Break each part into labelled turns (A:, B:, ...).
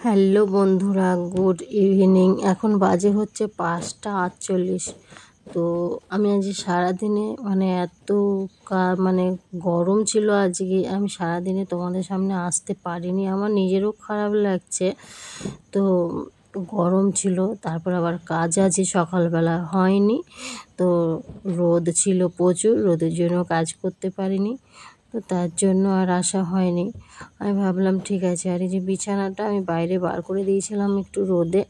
A: Hello বন্ধুরা, good evening. এখন বাজে হচ্ছে 5টা 48। তো আমি আজ সারাদিনে এত গরম ছিল আজকে, আমি সারাদিনে তোমাদের সামনে আসতে পারিনি। আমার নিজেরও খারাপ লাগছে। তো গরম ছিল, তারপর আবার কাজ আছে, সকালবেলা হয়নি। তো রোদ ছিল প্রচুর, রোদের জন্য কাজ করতে পারিনি। তো তার জন্য আর আসা হয়নি। আমি ভাবলাম ঠিক আছে। আর এই যে বিছানাটা আমি বাইরে বার করে দিয়েছিলাম একটু রোদে,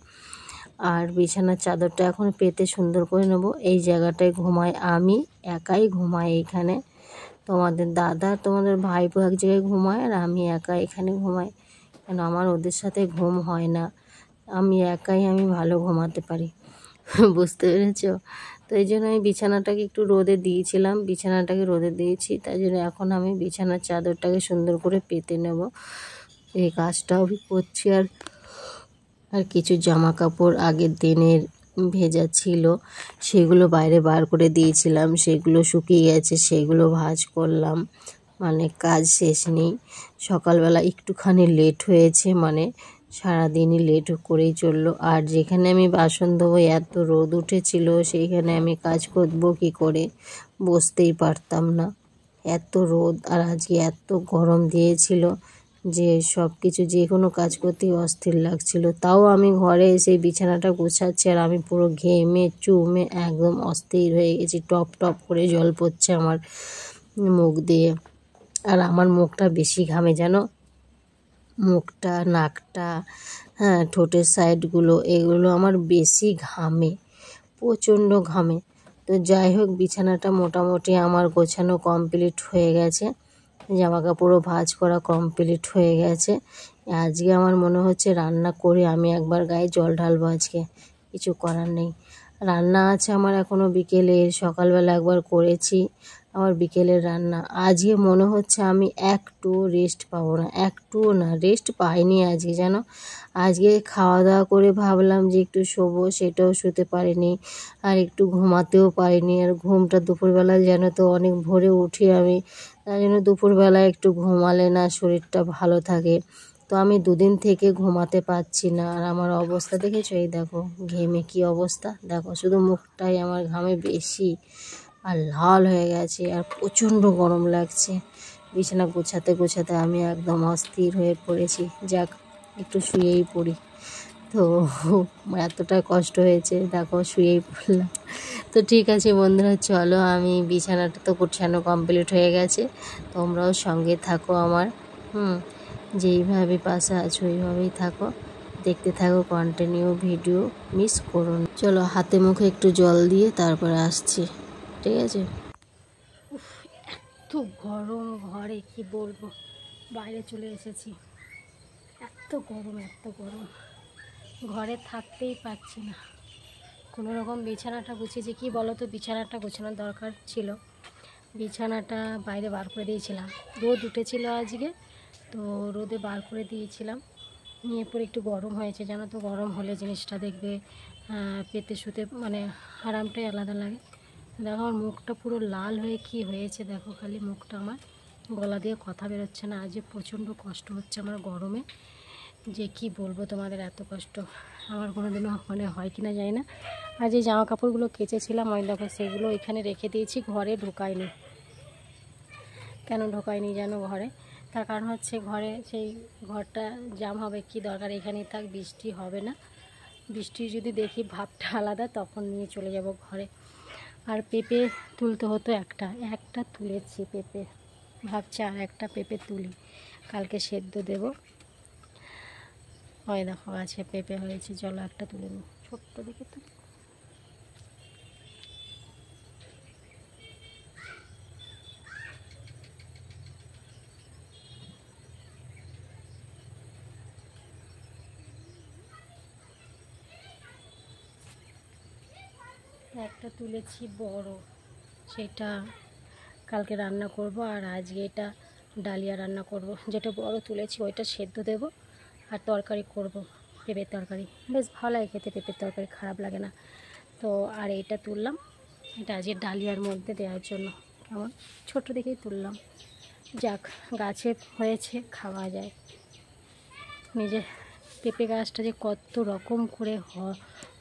A: আর বিছানার চাদরটা এখন পেতে সুন্দর করে নেব। এই জায়গাটায় ঘুমাই, আমি একাই ঘুমাই এইখানে। তোমাদের দাদা তোমাদের ভাইপো এক জায়গায় ঘুমায়, আর আমি একা এখানে ঘুমাই। কেন আমার ওদের সাথে ঘুম হয় না, আমি একাই ভালো ঘুমাতে পারি। বুঝতে পেরেছো? তো এই জন্য আমি বিছানাটাকে একটু রোদে দিয়েছিলাম, বিছানাটাকে রোদে দিয়েছি। তাই জন্য এখন আমি বিছানার চাদরটাকে সুন্দর করে পেতে নেব। এই কাজটাও আমি করছি। আর কিছু জামা কাপড় আগের দিনের ভেজা ছিল, সেগুলো বাইরে বার করে দিয়েছিলাম, সেগুলো শুকিয়ে গেছে, সেগুলো ভাঁজ করলাম। কাজ শেষ নেই। সকালবেলা একটুখানি লেট হয়েছে, সারাদিনই লেট করেই চললো। আর যেখানে আমি বাসন ধোবো এত রোদ উঠেছিল, সেইখানে আমি কাজ করবো কী করে, বসতেই পারতাম না, এত রোদ। আর আজকে এত গরম দিয়েছিল যে সব কিছু যে কোনো কাজ করতেই অস্থির লাগছিল। তাও আমি ঘরে এসে বিছানাটা গোছাচ্ছি, আর আমি পুরো ঘেমে চুমে একদম অস্থির হয়ে গেছি। টপ টপ করে জল পড়ছে আমার মুখ দিয়ে। আর আমার মুখটা বেশি ঘামে জানো, মুখটা, নাকটা, হ্যাঁ, ঠোঁটের সাইডগুলো, এগুলো আমার বেশি ঘামে, প্রচণ্ড ঘামে। তো যাই হোক, বিছানাটা মোটামুটি আমার গোছানো কমপ্লিট হয়ে গেছে, জামা কাপড়ও ভাঁজ করা কমপ্লিট হয়ে গেছে। আজকে আমার মনে হচ্ছে রান্না করে আমি একবার গায়ে জল ঢালবো। আজকে কিছু করার নেই, রান্না আছে আমার এখনও বিকেলের। সকালবেলা একবার করেছি, আমার বিকেলের রান্না। আজকে মনে হচ্ছে আমি একটু রেস্ট পাবো না, একটুও না, রেস্ট পাইনি আজকে জানো। আজকে খাওয়া দাওয়া করে ভাবলাম যে একটু শোবো, সেটাও শুতে পারিনি, আর একটু ঘুমাতেও পারিনি। আর ঘুমটা দুপুরবেলা যেন তো অনেক ভোরে উঠি আমি, তাই জন্য দুপুরবেলা একটু ঘুমালে না শরীরটা ভালো থাকে। তো আমি দুদিন থেকে ঘুমাতে পারছি না। আর আমার অবস্থা দেখেছো, এই দেখো ঘেমে কি অবস্থা, দেখো শুধু মুখটাই আমার ঘামে বেশি, আর লাল হয়ে গেছে, আর প্রচণ্ড গরম লাগছে। বিছানা গোছাতে গোছাতে আমি একদম অস্থির হয়ে পড়েছি। যাক, একটু শুয়েই পড়ি। তো এতটা কষ্ট হয়েছে, দেখো শুয়েই পড়লাম। তো ঠিক আছে বন্ধুরা, চলো, আমি বিছানাটা তো গোছানো কমপ্লিট হয়ে গেছে, তোমরাও সঙ্গে থাকো আমার। যেইভাবে পাশে আছো ওইভাবেই থাকো, দেখতে থাকো কন্টিনিউ ভিডিও, মিস করো না। চলো, হাতে মুখে একটু জল দিয়ে তারপরে আসছি, ঠিক আছে? এত গরম ঘরে, কি বলবো, বাইরে চলে এসেছি। এত গরম, এত গরম, ঘরে থাকতেই পারছি না। কোনো রকম বিছানাটা গুছিয়েছি। কি বলো তো, বিছানাটা গোছানোর দরকার ছিল, বিছানাটা বাইরে বার করে দিয়েছিলাম। রোদ উঠেছিল আজকে, তো রোদে বার করে দিয়েছিলাম, নিয়ে পরে একটু গরম হয়েছে জানো তো। গরম হলে জিনিসটা দেখবে পেতে শুতে আরামটাই আলাদা লাগে। দেখো আমার মুখটা পুরো লাল হয়ে কি হয়েছে, দেখো খালি মুখটা, আমার গলা দিয়ে কথা বেরোচ্ছে না। আজ প্রচণ্ড কষ্ট হচ্ছে আমার গরমে, যে কি বলবো তোমাদের, এত কষ্ট আমার কোনোদিনও হয় কি না জানি না। আর যে জামা কাপড়গুলো কেচেছিলাম ওই দেখো, সেগুলো এখানে রেখে দিয়েছি, ঘরে ঢোকাইনি। কেন ঢোকাইনি জানো ঘরে? তার কারণ হচ্ছে ঘরে সেই ঘরটা জাম হবে, কি দরকার, এখানেই থাক, বৃষ্টি হবে না। বৃষ্টি যদি দেখি ভাবটা আলাদা, তখন নিয়ে চলে যাব ঘরে। আর পেঁপে তুলতে হতো, একটা তুলেছি পেঁপে, ভাবছি আর একটা পেঁপে তুলি, কালকে সেদ্ধ দেব। ওই দেখো আছে পেঁপে হয়েছে, চলো একটা তুলে নিই, ছোট্ট দিকে তো। একটা তুলেছি বড়, সেটা কালকে রান্না করব। আর আজকে এটা ডালিয়া রান্না করব। যেটা বড় তুলেছি ওইটা সেদ্ধ দেব, আর তরকারি করব, পেঁপের তরকারি। বেশ ভালো লাগে খেতে, পেঁপের তরকারি খারাপ লাগে না। তো আর এইটা তুললাম, এটা আজকে ডালিয়ার মধ্যে দেওয়ার জন্য, কেমন ছোটো দেখেই তুললাম। যাক, গাছে হয়েছে, খাওয়া যায়, নিজে পেঁপে গাছটা যে কত রকম করে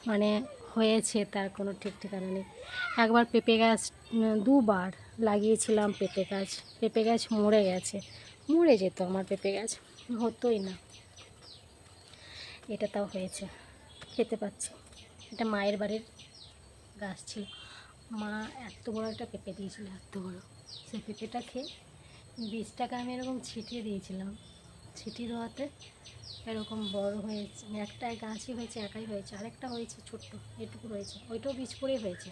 A: মানে হয়েছে তার কোনো ঠিক ঠিকানা নেই। একবার পেঁপে গাছ দুবার লাগিয়েছিলাম পেঁপে গাছ মরে গেছে, মরে যেত আমার পেঁপে গাছ, হতোই না। এটা তাও হয়েছে, খেতে পাচ্ছি। এটা মায়ের বাড়ির গাছ ছিল, মা এত বড় একটা পেঁপে দিয়েছিল, এত বড়। সেই পেঁপেটা খেয়ে বীজটাকে আমি এরকম ছিটিয়ে দিয়েছিলাম, ছিটিয়ে দেওয়াতে এরকম বড় হয়েছে। একটা গাছই হয়েছে, একাই হয়েছে, আরেকটা হয়েছে ছোট্ট, এটুকু হয়েছে, ওইটাও বীজ পড়েই হয়েছে।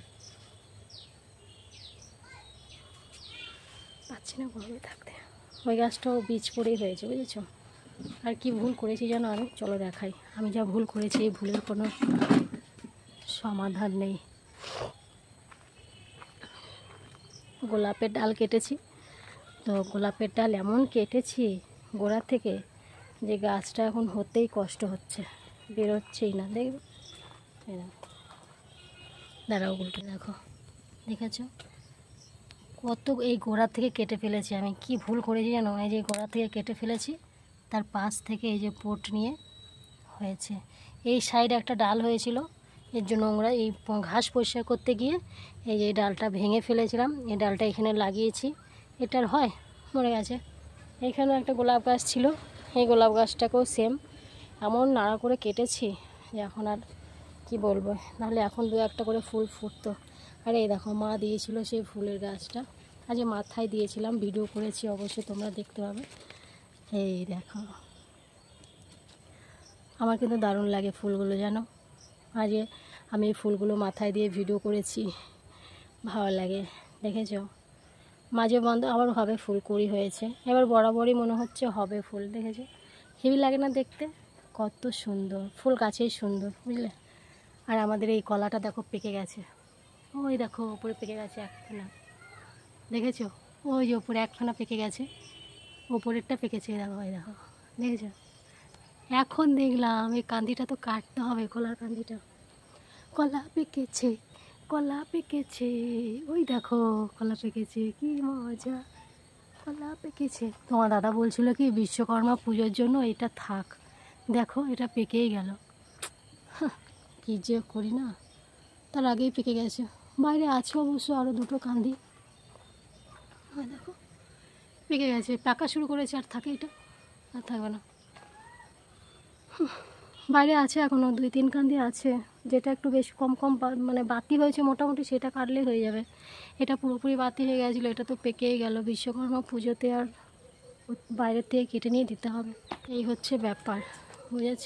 A: পাচ্ছি না গরমে থাকতে, ওই গাছটাও বীজ পড়েই হয়েছে, বুঝেছো। আর কি ভুল করেছি জানো আমি, চলো দেখাই। আমি যা ভুল করেছি এই ভুলের কোনো সমাধান নেই। গোলাপের ডাল কেটেছি, তো গোলাপের ডাল এমন কেটেছি গোড়া থেকে যে গাছটা এখন হতেই কষ্ট হচ্ছে, বেরোচ্ছেই না। দেখবে, দাঁড়াও উল্টে দেখো, দেখেছ কত এই গোড়া থেকে কেটে ফেলেছি আমি। কি ভুল করেছি জানো, এই যে গোড়া থেকে কেটে ফেলেছি, তার পাশ থেকে এই যে পোট নিয়ে হয়েছে। এই সাইডে একটা ডাল হয়েছিল, এর জন্য নোংরা এই ঘাস পরিষ্কার করতে গিয়ে এই যে ডালটা ভেঙে ফেলেছিলাম, এই ডালটা এখানে লাগিয়েছি, এটার হয় মরে গেছে। এইখানে একটা গোলাপ গাছ ছিল, এই গোলাপ গাছটাকেও সেম এমন নাড়া করে কেটেছি যে এখন আর কি বলবো, নাহলে এখন দু একটা করে ফুল ফুটতো। আর এই দেখো মা দিয়েছিল সেই ফুলের গাছটা, আজ মাথায় দিয়েছিলাম, ভিডিও করেছি, অবশ্যই তোমরা দেখতে পাবে। এই দেখো, আমার কিন্তু দারুণ লাগে ফুলগুলো জানো। আজ আমি এই ফুলগুলো মাথায় দিয়ে ভিডিও করেছি, ভালো লাগে, দেখেছো। মাঝে বন্ধ আবার হবে ফুল, কুড়ি হয়েছে, এবার বরাবরই মনে হচ্ছে হবে ফুল, দেখেছো। হেভি লাগে না দেখতে, কত সুন্দর ফুল, গাছেই সুন্দর, বুঝলে। আর আমাদের এই কলাটা দেখো পেকে গেছে, ওই দেখো ওপরে পেকে গেছে একখানা, দেখেছো, ওই যে ওপরে একখানা পেকে গেছে, ওপরেরটা পেকেছে, দেখো ওই দেখো, দেখেছো। এখন দেখলাম এই কান্দিটা তো কাটতে হবে, কলার কান্দিটা। কলা পেকেছে, কলা পেকেছে, ওই দেখো কলা পেকেছে, কি মজা, কলা পেকেছে। তোমার দাদা বলছিল কি বিশ্বকর্মা পুজোর জন্য এটা থাক, দেখো এটা পেকেই গেল। কী যে করি না, তার আগেই পেকে গেছে। বাইরে আছে অবশ্য আরও দুটো কান্দি, দেখো পেকে গেছে, পাকা শুরু করেছে, আর থাকে এটা, আর থাকবে না। বাইরে আছে এখনও 2-3 কান্দি আছে, যেটা একটু বেশ কম কম মানে বাতি হয়েছে মোটামুটি, সেটা কাটলেই হয়ে যাবে। এটা পুরোপুরি বাতি হয়ে গেছিলো, এটা তো পেকেই গেল। বিশ্বকর্মা পুজোতে আর বাইরের থেকে কেটে নিয়ে দিতে হবে, এই হচ্ছে ব্যাপার, বুঝেছ।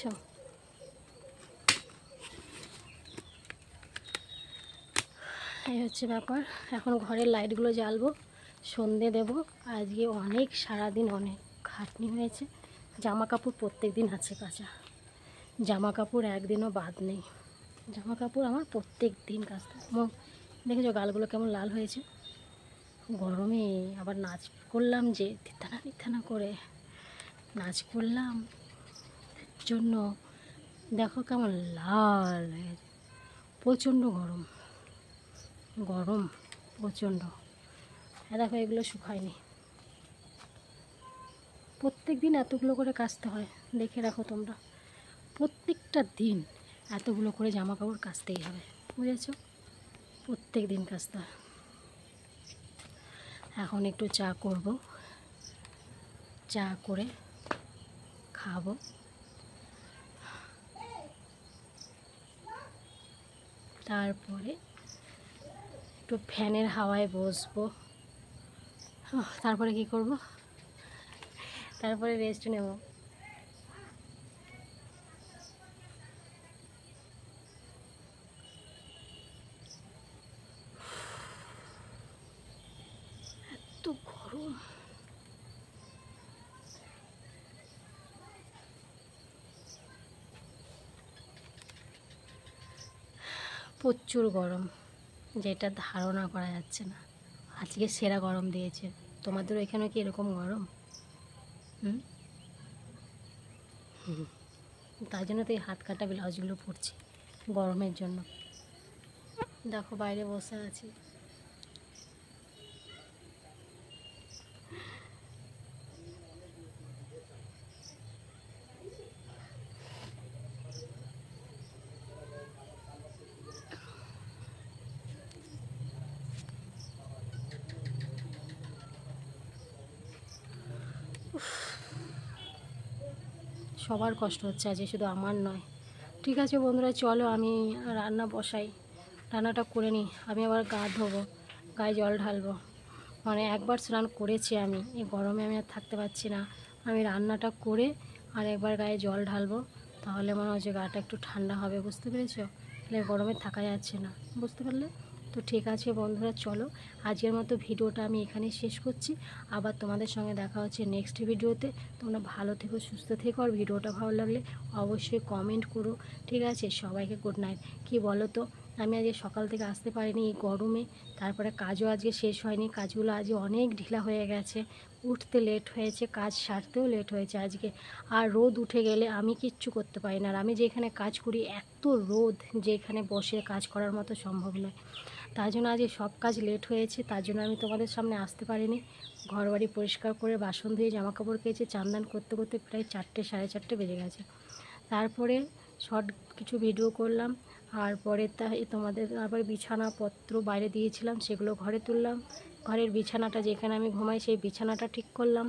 A: এই হচ্ছে ব্যাপার। এখন ঘরের লাইটগুলো জ্বালবো, সন্ধে দেবো। আজকে অনেক সারাদিন অনেক খাটনি হয়েছে। জামা কাপড় প্রত্যেক দিন আছে কাচা, জামা কাপড় একদিনও বাদ নেই, জামা কাপড় আমার প্রত্যেক দিন কাচতে। দেখেছো গালগুলো কেমন লাল হয়েছে, গরমে আবার নাচ করলাম যে থিথানা করে নাচ করলাম জন্য দেখো কেমন লাল হয়েছে। প্রচণ্ড গরম, গরম প্রচণ্ড। দেখো এগুলো শুকায়নি, প্রত্যেক দিন এতগুলো করে কাচতে হয়, দেখে রাখো তোমরা, প্রত্যেকটা দিন এতগুলো করে জামা কাপড় কাচতেই হবে, বুঝেছো, প্রত্যেক দিন কাচতে হয়। এখন একটু চা করব, চা করে খাবো, তারপরে একটু ফ্যানের হাওয়ায় বসবো, তারপরে কি করব, তারপরে রেস্ট নেব। এত গরম, প্রচুর গরম, যেটা ধারণা করা যাচ্ছে না। আজকে সেরা গরম দিয়েছে। তোমাদের ওইখানে কি এরকম গরম? তাই জন্য তো এই হাত কাটা ব্লাউজগুলো পরছি গরমের জন্য। দেখো বাইরে বসে আছি, সবার কষ্ট হচ্ছে আজকে, শুধু আমার নয়। ঠিক আছে বন্ধুরা, চলো আমি রান্না বসাই, রান্নাটা করে নিই। আমি আবার গা ধোবো, গায়ে জল ঢালবো। মানে একবার স্নান করেছি আমি, এই গরমে আমি আর থাকতে পারছি না। আমি রান্নাটা করে আর একবার গায়ে জল ঢালবো, তাহলে মনে হচ্ছে গাটা একটু ঠান্ডা হবে, বুঝতে পেরেছো? তাহলে গরমে থাকা যাচ্ছে না, বুঝতে পারলে? তো ঠিক আছে বন্ধুরা, চলো আজকের মতো ভিডিওটা আমি এখানেই শেষ করছি। আবার তোমাদের সঙ্গে দেখা হচ্ছে নেক্সট ভিডিওতে। তোমরা ভালো থেকো, সুস্থ থেকো, আর ভিডিওটা ভালো লাগলে অবশ্যই কমেন্ট করো। ঠিক আছে, সবাইকে গুড নাইট। কি বলো তো, আমি আজকে সকাল থেকে আসতে পারিনি এই গরমে, তারপরে কাজও আজকে শেষ হয়নি, কাজগুলো আজকে অনেক ঢিলা হয়ে গেছে, উঠতে লেট হয়েছে, কাজ সারতেও লেট হয়েছে আজকে। আর রোদ উঠে গেলে আমি কিচ্ছু করতে পারি না, আর আমি যেখানে কাজ করি এত রোদ যে এখানে বসে কাজ করার মতো সম্ভব নয়। তার জন্য আজকে সব কাজ লেট হয়েছে, তার জন্য আমি তোমাদের সামনে আসতে পারিনি। ঘরবাড়ি পরিষ্কার করে, বাসন ধুয়ে, জামাকাপড় কেচে, চান করতে করতে প্রায় 4টে 4:30 বেজে গেছে। তারপরে শর্ট কিছু ভিডিও করলাম, আর পরে তোমাদের আবার বিছানাপত্র বাইরে দিয়েছিলাম, সেগুলো ঘরে তুললাম। ঘরের বিছানাটা যেখানে আমি ঘুমাই সেই বিছানাটা ঠিক করলাম।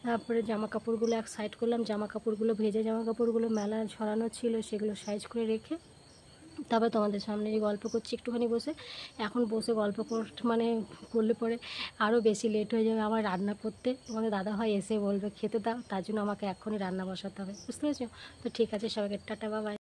A: তারপরে জামা কাপড়গুলো এক সাইড করলাম, জামা কাপড়গুলো ভেজে জামা কাপড়গুলো মেলা ঝরানো ছিল সেগুলো সাইজ করে রেখে তারপর তোমাদের সামনে যে গল্প করছি একটুখানি বসে। এখন বসে গল্প করলে পরে আরও বেশি লেট হয়ে যাবে আমার রান্না করতে। তোমাদের দাদাভাই এসে বলবে খেতে দাও, তার জন্য আমাকে এখনই রান্না বসাতে হবে, বুঝতে পেরেছো? তো ঠিক আছে, সবাইকে টাটা, বাই বাই।